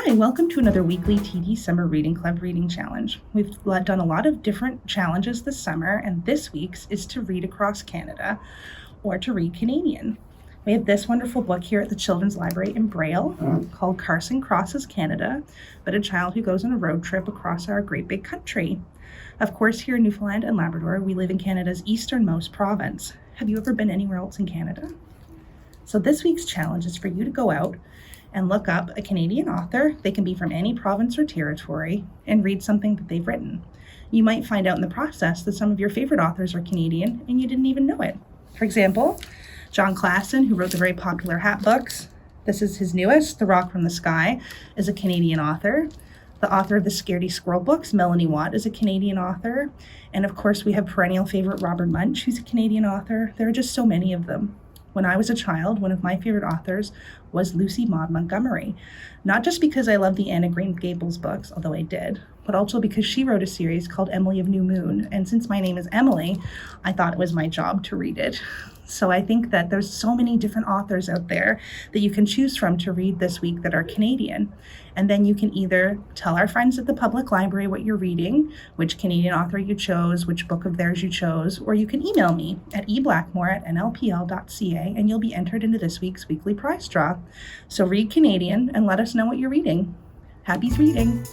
Hi, welcome to another weekly TD Summer Reading Club Reading Challenge. We've done a lot of different challenges this summer, and this week's is to read across Canada or to read Canadian. We have this wonderful book here at the Children's Library in Braille called Carson Crosses Canada, but a child who goes on a road trip across our great big country. Of course, here in Newfoundland and Labrador, we live in Canada's easternmost province. Have you ever been anywhere else in Canada? So this week's challenge is for you to go out and look up a Canadian author. They can be from any province or territory, and read something that they've written. You might find out in the process that some of your favorite authors are Canadian and you didn't even know it. For example, Jon Klassen, who wrote the very popular Hat books. This is his newest, The Rock from the Sky, is a Canadian author. The author of the Scaredy Squirrel books, Melanie Watt, is a Canadian author. And of course, we have perennial favorite Robert Munsch, who's a Canadian author. There are just so many of them. When I was a child, one of my favorite authors was Lucy Maud Montgomery. Not just because I love the Anne of Green Gables books, although I did, but also because she wrote a series called Emily of New Moon. And since my name is Emily, I thought it was my job to read it. So I think that there's so many different authors out there that you can choose from to read this week that are Canadian. And then you can either tell our friends at the public library what you're reading, which Canadian author you chose, which book of theirs you chose, or you can email me at eblackmore@nlpl.ca and you'll be entered into this week's weekly prize draw. So read Canadian and let us know what you're reading. Happy reading!